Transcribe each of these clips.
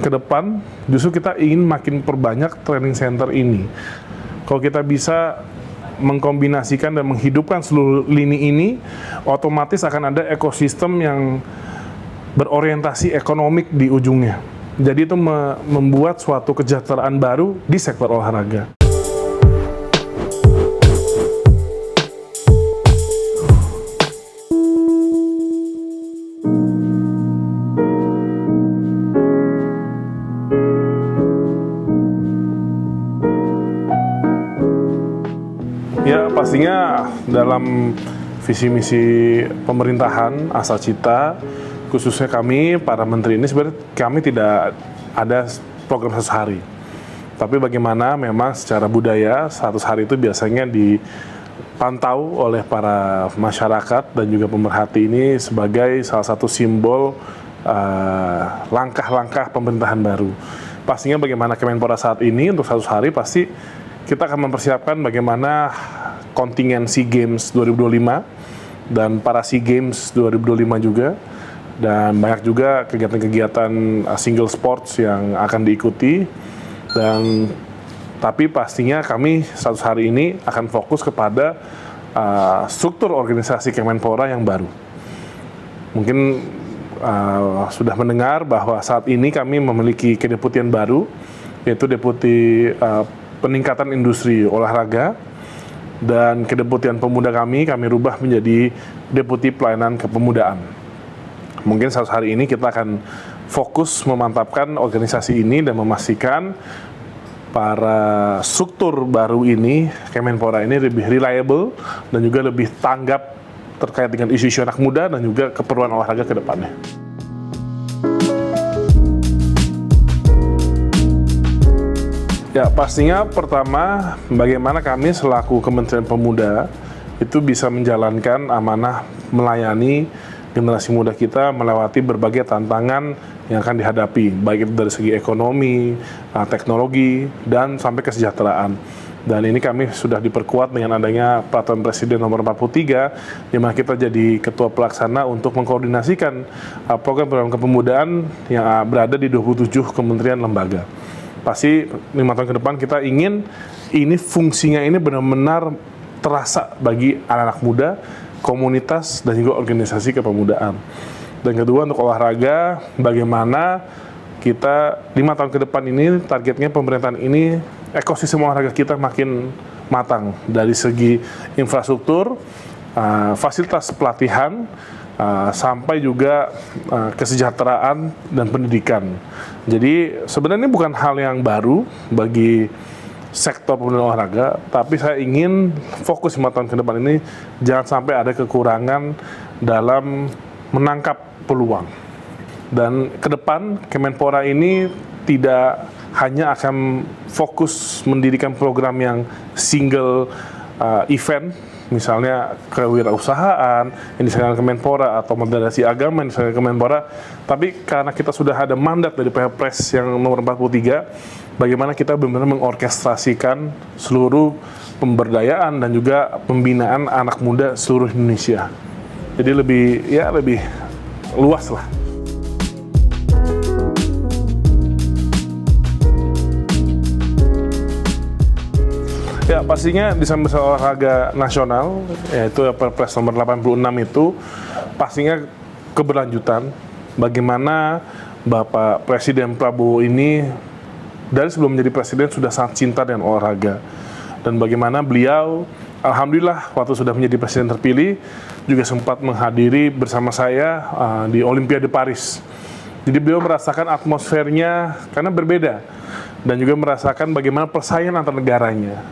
ke depan justru kita ingin makin perbanyak training center ini. Kalau kita bisa mengkombinasikan dan menghidupkan seluruh lini ini, otomatis akan ada ekosistem yang berorientasi ekonomik di ujungnya. Jadi itu membuat suatu kesejahteraan baru di sektor olahraga. Ya, pastinya dalam visi misi pemerintahan Asal Cita, khususnya kami para menteri ini, sebenarnya kami tidak ada program 100 hari. Tapi bagaimana memang secara budaya 100 hari itu biasanya dipantau oleh para masyarakat dan juga pemerhati ini sebagai salah satu simbol langkah-langkah pemerintahan baru. Pastinya bagaimana Kemenpora saat ini untuk 100 hari pasti kita akan mempersiapkan bagaimana kontingen SEA Games 2025 dan para SEA Games 2025 juga, dan banyak juga kegiatan-kegiatan single sports yang akan diikuti. Dan tapi pastinya kami 100 hari ini akan fokus kepada struktur organisasi Kemenpora yang baru. Mungkin sudah mendengar bahwa saat ini kami memiliki kedeputian baru, yaitu Deputi Peningkatan Industri Olahraga, dan kedeputian pemuda kami rubah menjadi Deputi Pelayanan Kepemudaan. Mungkin 100 hari ini kita akan fokus memantapkan organisasi ini dan memastikan para struktur baru ini, Kemenpora ini lebih reliable dan juga lebih tanggap terkait dengan isu-isu anak muda dan juga keperluan olahraga ke depannya. Ya, pastinya pertama, bagaimana kami selaku Kementerian Pemuda itu bisa menjalankan amanah melayani generasi muda kita melewati berbagai tantangan yang akan dihadapi, baik itu dari segi ekonomi, teknologi, dan sampai kesejahteraan. Dan ini kami sudah diperkuat dengan adanya Peraturan Presiden Nomor 43, di mana kita jadi ketua pelaksana untuk mengkoordinasikan program-program kepemudaan yang berada di 27 kementerian lembaga. Pasti 5 tahun ke depan kita ingin ini fungsinya ini benar-benar terasa bagi anak-anak muda, komunitas, dan juga organisasi kepemudaan. Dan kedua, untuk olahraga, bagaimana kita 5 tahun ke depan ini, targetnya pemerintahan ini, ekosistem olahraga kita makin matang dari segi infrastruktur, fasilitas pelatihan, sampai juga kesejahteraan dan pendidikan. Jadi sebenarnya ini bukan hal yang baru bagi sektor pemuda olahraga, tapi saya ingin fokus 5 tahun ke depan ini jangan sampai ada kekurangan dalam menangkap peluang. Dan ke depan Kemenpora ini tidak hanya akan fokus mendirikan program yang single event, misalnya kewirausahaan yang diselenggarakan Kemenpora atau moderasi agama yang diselenggarakan Kemenpora, tapi karena kita sudah ada mandat dari Perpres yang nomor 43, bagaimana kita benar-benar mengorkestrasikan seluruh pemberdayaan dan juga pembinaan anak muda seluruh Indonesia. Jadi lebih luas lah. Ya, pastinya Desain Besar Olahraga Nasional, yaitu Perpres nomor 86 itu, pastinya keberlanjutan bagaimana Bapak Presiden Prabowo ini dari sebelum menjadi presiden sudah sangat cinta dengan olahraga. Dan bagaimana beliau, alhamdulillah, waktu sudah menjadi presiden terpilih, juga sempat menghadiri bersama saya di Olimpiade Paris. Jadi beliau merasakan atmosfernya karena berbeda, dan juga merasakan bagaimana persaingan antar negaranya.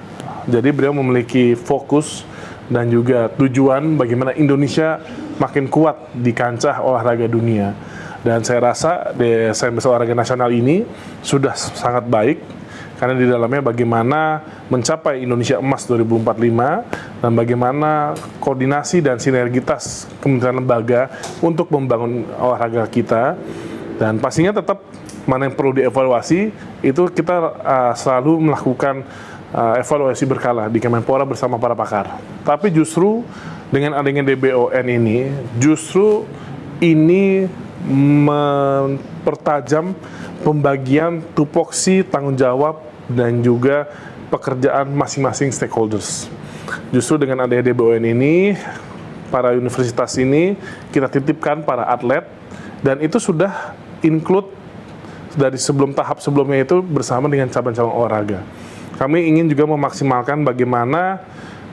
Jadi beliau memiliki fokus dan juga tujuan bagaimana Indonesia makin kuat di kancah olahraga dunia. Dan saya rasa Desain Besar Olahraga Nasional ini sudah sangat baik, karena di dalamnya bagaimana mencapai Indonesia Emas 2045 dan bagaimana koordinasi dan sinergitas kementerian lembaga untuk membangun olahraga kita. Dan pastinya tetap mana yang perlu dievaluasi, itu kita selalu melakukan evaluasi berkala di Kemenpora bersama para pakar. Tapi justru dengan adanya DBON ini, justru ini mempertajam pembagian tupoksi tanggung jawab dan juga pekerjaan masing-masing stakeholders. Justru dengan adanya DBON ini, para universitas ini kita titipkan para atlet, dan itu sudah include dari tahap sebelumnya itu bersama dengan cabang-cabang olahraga. Kami ingin juga memaksimalkan bagaimana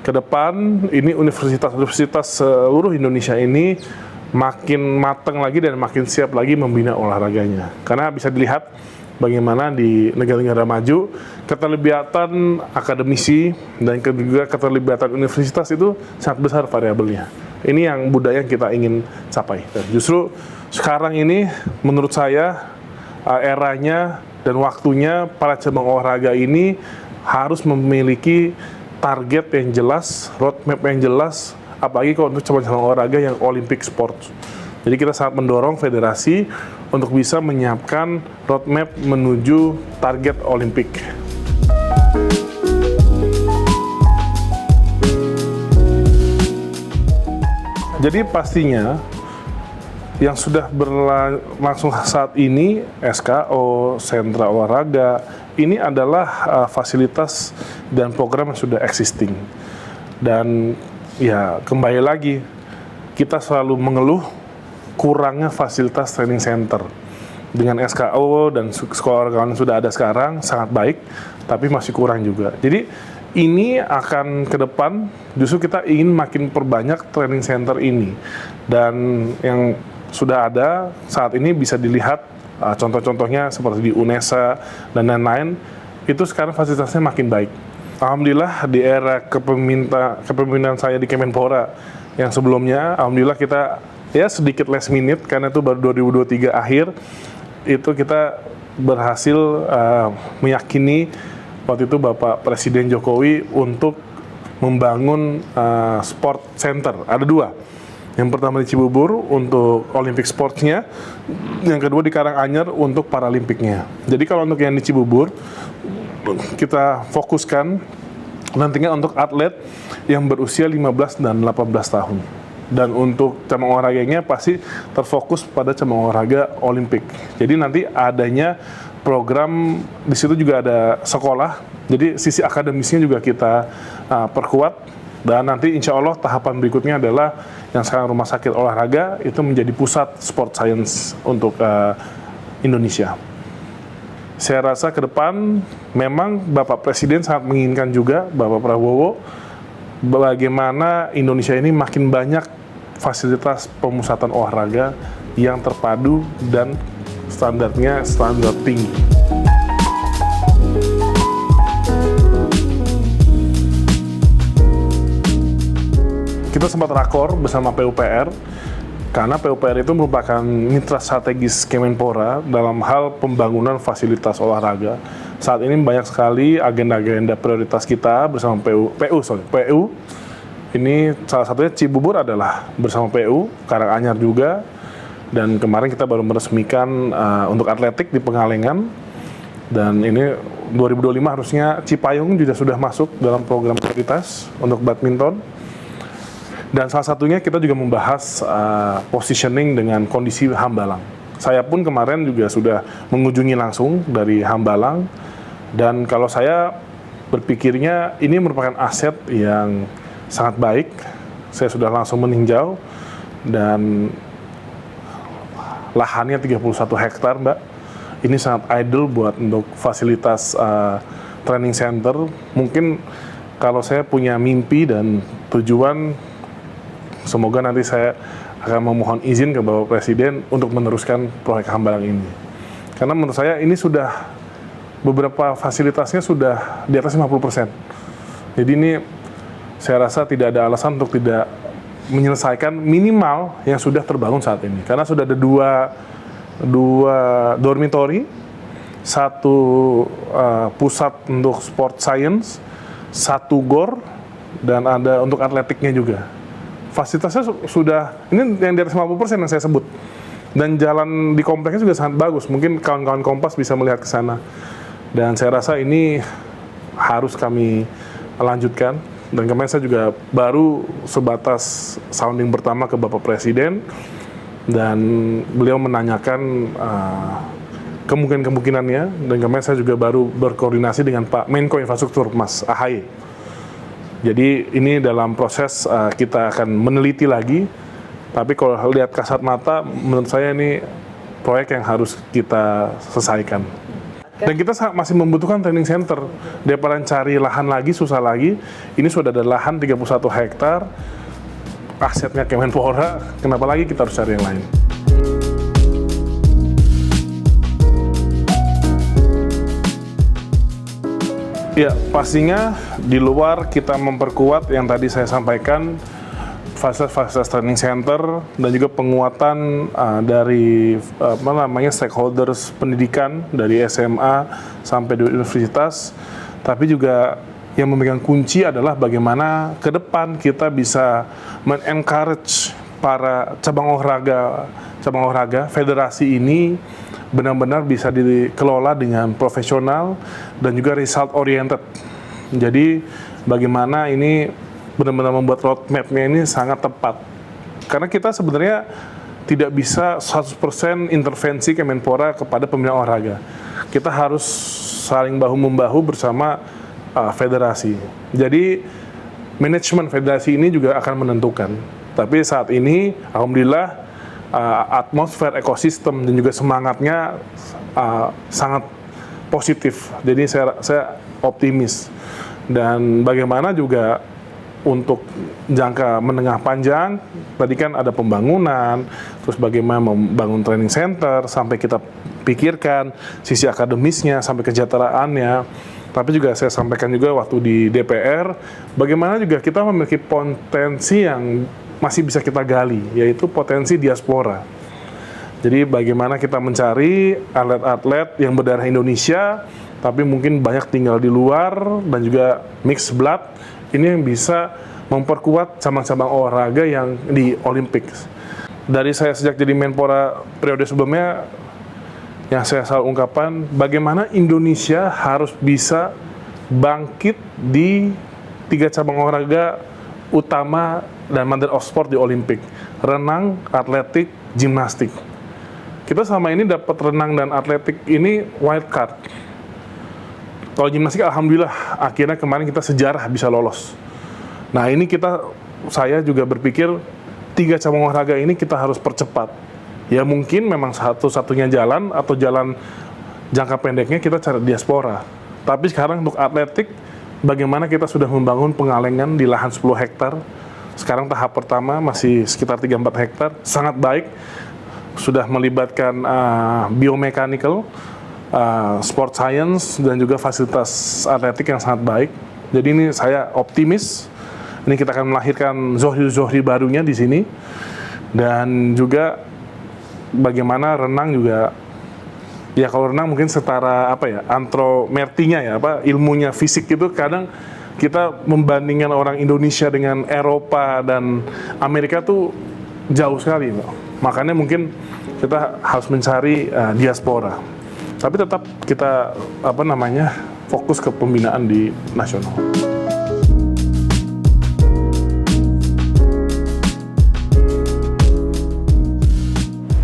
ke depan ini universitas-universitas seluruh Indonesia ini makin matang lagi dan makin siap lagi membina olahraganya. Karena bisa dilihat bagaimana di negara-negara maju keterlibatan akademisi dan juga keterlibatan universitas itu sangat besar variabelnya. Ini yang budaya yang kita ingin capai. Dan justru sekarang ini menurut saya eranya dan waktunya para cabang olahraga ini harus memiliki target yang jelas, roadmap yang jelas, apalagi kalau untuk cabang-cabang olahraga yang Olympic sport. Jadi kita sangat mendorong federasi untuk bisa menyiapkan roadmap menuju target Olimpik. Jadi pastinya yang sudah berlangsung saat ini, SKO, sentra olahraga, ini adalah fasilitas dan program yang sudah existing. Dan ya kembali lagi, kita selalu mengeluh kurangnya fasilitas training center. Dengan SKO dan sekolah olahraga yang sudah ada sekarang sangat baik, tapi masih kurang juga. Jadi ini akan ke depan justru kita ingin makin perbanyak training center ini, dan yang sudah ada saat ini bisa dilihat contoh-contohnya seperti di UNESA dan lain-lain, itu sekarang fasilitasnya makin baik. Alhamdulillah di era kepemimpinan saya di Kemenpora yang sebelumnya, alhamdulillah kita ya sedikit last minute karena itu baru 2023 akhir, itu kita berhasil meyakini waktu itu Bapak Presiden Jokowi untuk membangun sport center. Ada dua. Yang pertama di Cibubur untuk Olympic Sports-nya, yang kedua di Karanganyar untuk Paralimpiknya. Jadi kalau untuk yang di Cibubur, kita fokuskan nantinya untuk atlet yang berusia 15 dan 18 tahun. Dan untuk cabang olahraganya pasti terfokus pada cabang olahraga Olimpik. Jadi nanti adanya program di situ juga ada sekolah. Jadi sisi akademisnya juga kita perkuat. Dan nanti insya Allah tahapan berikutnya adalah yang sekarang rumah sakit olahraga itu menjadi pusat sport science untuk Indonesia. Saya rasa ke depan memang Bapak Presiden sangat menginginkan juga, Bapak Prabowo, bagaimana Indonesia ini makin banyak fasilitas pemusatan olahraga yang terpadu dan standarnya standar tinggi. Kita sempat rakor bersama PUPR, karena PUPR itu merupakan mitra strategis Kemenpora dalam hal pembangunan fasilitas olahraga. Saat ini banyak sekali agenda-agenda prioritas kita bersama PU. Ini salah satunya Cibubur adalah bersama PU, Karanganyar juga, dan kemarin kita baru meresmikan untuk atletik di Pengalengan, dan ini 2025 harusnya Cipayung juga sudah masuk dalam program prioritas untuk badminton. Dan salah satunya kita juga membahas positioning dengan kondisi Hambalang. Saya pun kemarin juga sudah mengunjungi langsung dari Hambalang, dan kalau saya berpikirnya ini merupakan aset yang sangat baik. Saya sudah langsung meninjau, dan lahannya 31 hektar, Mbak. Ini sangat ideal buat untuk fasilitas training center. Mungkin kalau saya punya mimpi dan tujuan, semoga nanti saya akan memohon izin ke Bapak Presiden untuk meneruskan proyek Hambalang ini. Karena menurut saya ini sudah beberapa fasilitasnya sudah di atas 50%. Jadi ini saya rasa tidak ada alasan untuk tidak menyelesaikan minimal yang sudah terbangun saat ini. Karena sudah ada dua dormitory, satu pusat untuk sport science, satu GOR, dan ada untuk atletiknya juga. Fasilitasnya sudah, ini yang di atas 50% yang saya sebut. Dan jalan di kompleksnya juga sangat bagus. Mungkin kawan-kawan Kompas bisa melihat ke sana. Dan saya rasa ini harus kami lanjutkan. Dan kemarin saya juga baru sebatas sounding pertama ke Bapak Presiden. dan beliau menanyakan kemungkinan-kemungkinannya, dan kemarin saya juga baru berkoordinasi dengan Pak Menko Infrastruktur, Mas AHY. Jadi ini dalam proses kita akan meneliti lagi, tapi kalau lihat kasat mata, menurut saya ini proyek yang harus kita selesaikan. Dan kita masih membutuhkan training center. Daripada cari lahan lagi, susah lagi. Ini sudah ada lahan 31 hektar, asetnya Kemenpora, kenapa lagi kita harus cari yang lain? Ya, pastinya di luar kita memperkuat yang tadi saya sampaikan, fasilitas training center dan juga penguatan dari stakeholders pendidikan dari SMA sampai di universitas. Tapi juga yang memegang kunci adalah bagaimana ke depan kita bisa men-encourage para cabang olahraga federasi ini benar-benar bisa dikelola dengan profesional dan juga result oriented. Jadi bagaimana ini benar-benar membuat roadmap-nya ini sangat tepat. Karena kita sebenarnya tidak bisa 100% intervensi Kemenpora kepada pembinaan olahraga. Kita harus saling bahu-membahu bersama federasi. Jadi manajemen federasi ini juga akan menentukan. Tapi saat ini alhamdulillah atmosfer ekosistem dan juga semangatnya sangat positif. Jadi saya optimis. Dan bagaimana juga untuk jangka menengah panjang, tadi kan ada pembangunan, terus bagaimana membangun training center, sampai kita pikirkan sisi akademisnya, sampai kesejahteraannya. Tapi juga saya sampaikan juga waktu di DPR, bagaimana juga kita memiliki potensi yang masih bisa kita gali, yaitu potensi diaspora. Jadi bagaimana kita mencari atlet-atlet yang berdarah Indonesia, tapi mungkin banyak tinggal di luar, dan juga mixed blood, ini yang bisa memperkuat cabang-cabang olahraga yang di Olimpik. Dari saya sejak jadi Menpora periode sebelumnya, yang saya selalu ungkapkan, bagaimana Indonesia harus bisa bangkit di 3 cabang olahraga utama dan mother of sport di Olimpik: renang, atletik, gimnastik. Kita selama ini dapat renang dan atletik ini wild card. Kalau gimnastik alhamdulillah akhirnya kemarin kita sejarah bisa lolos. Nah ini saya juga berpikir 3 cabang olahraga ini kita harus percepat. Ya mungkin memang satu-satunya jalan atau jalan jangka pendeknya kita cari diaspora. Tapi sekarang untuk atletik, bagaimana kita sudah membangun pengalengan di lahan 10 hektar. Sekarang tahap pertama masih sekitar 3-4 hektar, sangat baik. Sudah melibatkan biomechanical, sport science, dan juga fasilitas atletik yang sangat baik. Jadi ini saya optimis. Ini kita akan melahirkan Zohri barunya di sini. Dan juga bagaimana renang juga, ya kalau renang mungkin setara antromertinya ilmunya fisik itu kadang kita membandingkan orang Indonesia dengan Eropa dan Amerika tuh jauh sekali, makanya mungkin kita harus mencari diaspora. Tapi tetap kita fokus ke pembinaan di nasional.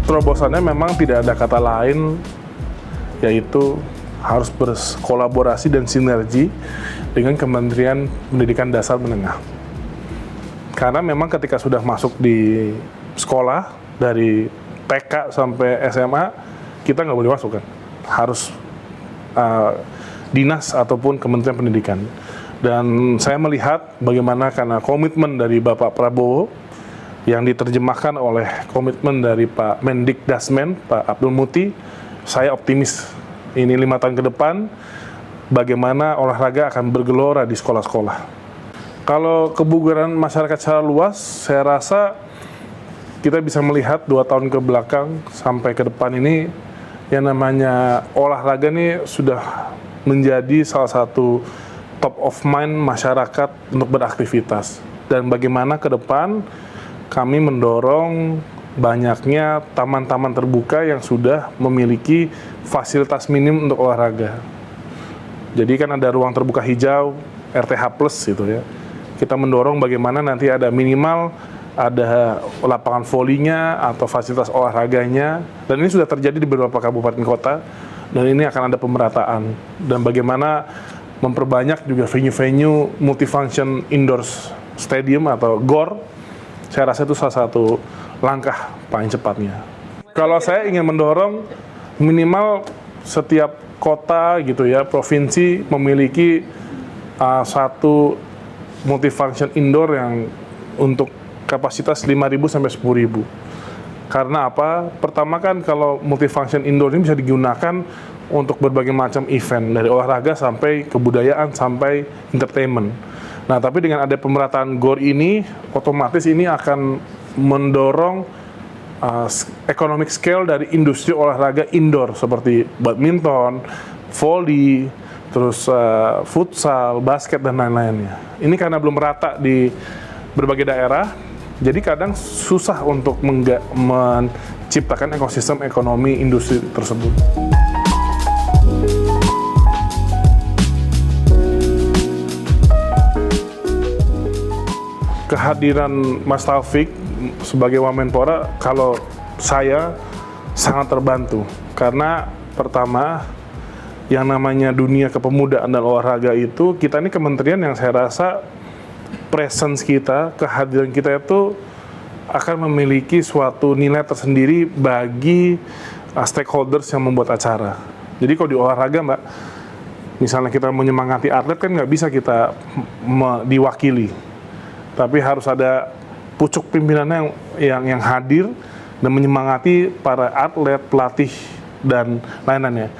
Terobosannya memang tidak ada kata lain, yaitu harus berkolaborasi dan sinergi dengan Kementerian Pendidikan Dasar Menengah. Karena memang ketika sudah masuk di sekolah, dari TK sampai SMA, kita nggak boleh masuk kan. Harus dinas ataupun Kementerian Pendidikan. Dan saya melihat bagaimana karena komitmen dari Bapak Prabowo, yang diterjemahkan oleh komitmen dari Pak Mendikdasmen, Pak Abdul Muti, saya optimis. Ini 5 tahun ke depan, bagaimana olahraga akan bergelora di sekolah-sekolah. Kalau kebugaran masyarakat secara luas, saya rasa kita bisa melihat 2 tahun ke belakang sampai ke depan ini, yang namanya olahraga ini sudah menjadi salah satu top of mind masyarakat untuk beraktivitas. Dan bagaimana ke depan kami mendorong banyaknya taman-taman terbuka yang sudah memiliki fasilitas minim untuk olahraga. Jadi kan ada ruang terbuka hijau, RTH plus gitu ya. Kita mendorong bagaimana nanti ada minimal ada lapangan volinya atau fasilitas olahraganya, dan ini sudah terjadi di beberapa kabupaten kota, dan ini akan ada pemerataan. Dan bagaimana memperbanyak juga venue-venue multifunction indoor stadium atau GOR, saya rasa itu salah satu langkah paling cepatnya. Kalau saya ingin mendorong minimal setiap kota gitu ya, provinsi memiliki satu multifunction indoor yang untuk kapasitas 5.000 sampai 10.000. Karena apa? Pertama kan kalau multifunction indoor ini bisa digunakan untuk berbagai macam event, dari olahraga sampai kebudayaan sampai entertainment. Nah, tapi dengan ada pemerataan GOR ini, otomatis ini akan mendorong economic scale dari industri olahraga indoor seperti badminton, volley, terus futsal, basket, dan lain-lainnya. Ini karena belum merata di berbagai daerah, jadi kadang susah untuk menciptakan ekosistem ekonomi industri tersebut. Kehadiran Mas Taufik sebagai Wamenpora, kalau saya sangat terbantu, karena pertama, yang namanya dunia kepemudaan dan olahraga itu, kita ini kementerian yang saya rasa presence kita, kehadiran kita itu akan memiliki suatu nilai tersendiri bagi stakeholders yang membuat acara. Jadi kalau di olahraga, Mbak, misalnya kita menyemangati atlet kan nggak bisa kita diwakili, tapi harus ada pucuk pimpinannya yang hadir dan menyemangati para atlet, pelatih, dan lain-lainnya.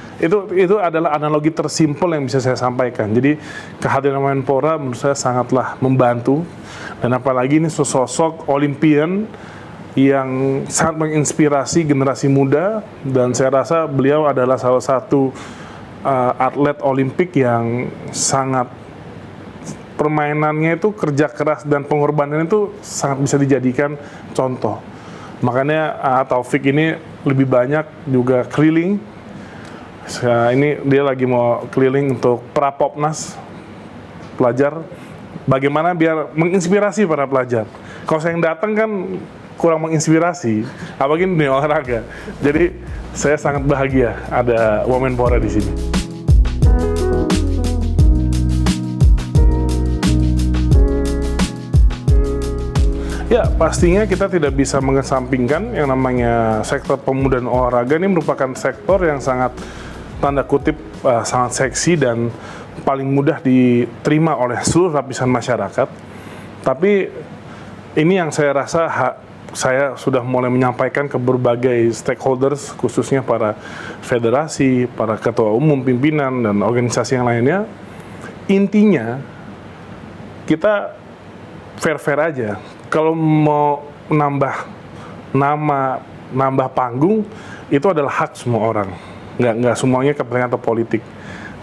Itu adalah analogi tersimpel yang bisa saya sampaikan. Jadi kehadiran Wamenpora menurut saya sangatlah membantu, dan apalagi ini sosok Olympian yang sangat menginspirasi generasi muda, dan saya rasa beliau adalah salah satu atlet Olimpik yang sangat, permainannya itu kerja keras dan pengorbanannya itu sangat bisa dijadikan contoh. Makanya Taufik ini lebih banyak juga keliling. Ini dia lagi mau keliling untuk Prapopnas pelajar, bagaimana biar menginspirasi para pelajar. Kalau saya yang datang kan kurang menginspirasi, apalagi di olahraga. Jadi saya sangat bahagia ada Wamenpora di sini. Ya, pastinya kita tidak bisa mengesampingkan yang namanya sektor pemuda dan olahraga. Ini merupakan sektor yang sangat, tanda kutip, sangat seksi dan paling mudah diterima oleh seluruh lapisan masyarakat. Tapi ini yang saya rasa saya sudah mulai menyampaikan ke berbagai stakeholders, khususnya para federasi, para ketua umum, pimpinan, dan organisasi yang lainnya. Intinya, kita fair-fair aja. Kalau mau nambah nama, nambah panggung, itu adalah hak semua orang. Nggak semuanya kepentingan atau politik.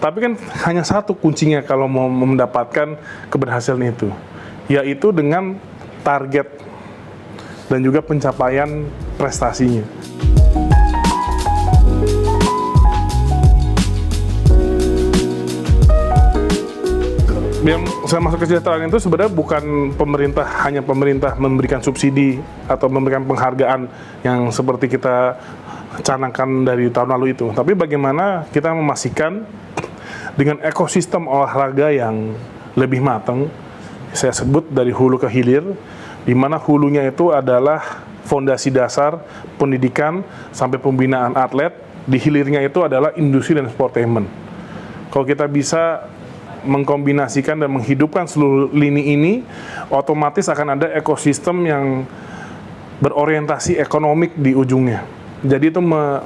Tapi kan hanya satu kuncinya kalau mau mendapatkan keberhasilan itu, yaitu dengan target dan juga pencapaian prestasinya. Yang saya masuk kesejahteraan itu sebenarnya bukan hanya pemerintah memberikan subsidi atau memberikan penghargaan yang seperti kita canangkan dari tahun lalu itu, tapi bagaimana kita memastikan dengan ekosistem olahraga yang lebih matang, saya sebut dari hulu ke hilir, di mana hulunya itu adalah fondasi dasar pendidikan sampai pembinaan atlet, di hilirnya itu adalah industri dan sportainment. Kalau kita bisa mengkombinasikan dan menghidupkan seluruh lini ini, otomatis akan ada ekosistem yang berorientasi ekonomik di ujungnya. Jadi itu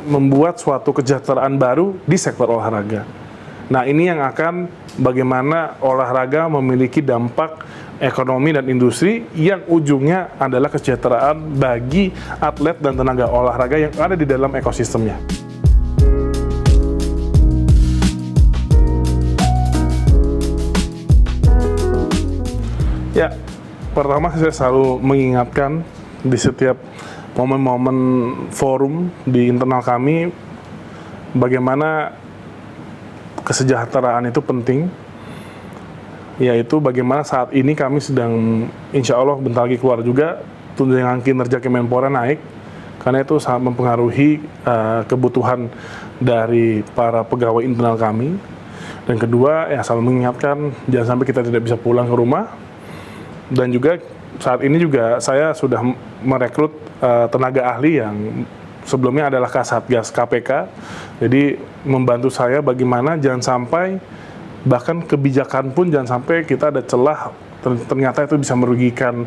membuat suatu kesejahteraan baru di sektor olahraga. Nah, ini yang akan bagaimana olahraga memiliki dampak ekonomi dan industri yang ujungnya adalah kesejahteraan bagi atlet dan tenaga olahraga yang ada di dalam ekosistemnya. Ya, pertama saya selalu mengingatkan di setiap momen-momen forum di internal kami, bagaimana kesejahteraan itu penting, yaitu bagaimana saat ini kami sedang, insya Allah bentar lagi keluar juga, tunjangan kinerja Kemenpora naik, karena itu sangat mempengaruhi kebutuhan dari para pegawai internal kami. Dan kedua, ya selalu mengingatkan jangan sampai kita tidak bisa pulang ke rumah. Dan juga saat ini juga saya sudah merekrut tenaga ahli yang sebelumnya adalah Kasatgas KPK. Jadi membantu saya bagaimana jangan sampai, bahkan kebijakan pun jangan sampai kita ada celah ternyata itu bisa merugikan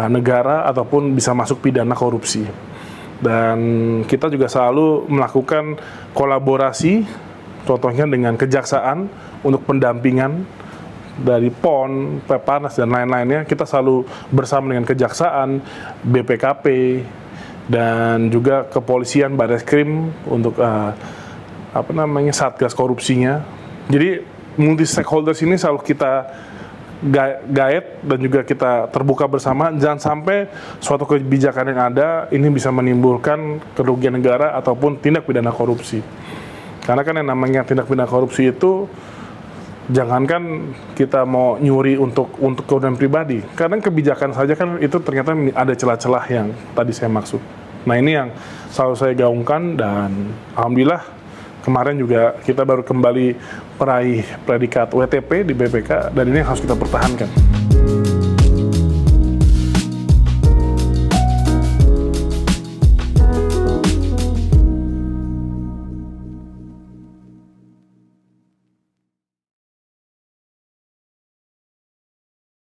negara ataupun bisa masuk pidana korupsi. Dan kita juga selalu melakukan kolaborasi, contohnya dengan kejaksaan untuk pendampingan dari PON, Peparnas dan lain-lainnya. Kita selalu bersama dengan kejaksaan, BPKP, dan juga kepolisian, Bareskrim untuk satgas korupsinya. Jadi multi stakeholders ini selalu kita guide dan juga kita terbuka bersama, jangan sampai suatu kebijakan yang ada ini bisa menimbulkan kerugian negara ataupun tindak pidana korupsi. Karena kan yang namanya tindak pidana korupsi itu jangankan kita mau nyuri untuk keuntungan pribadi, kadang kebijakan saja kan itu ternyata ada celah-celah yang tadi saya maksud. Nah ini yang selalu saya gaungkan, dan alhamdulillah kemarin juga kita baru kembali meraih predikat WTP di BPK, dan ini yang harus kita pertahankan.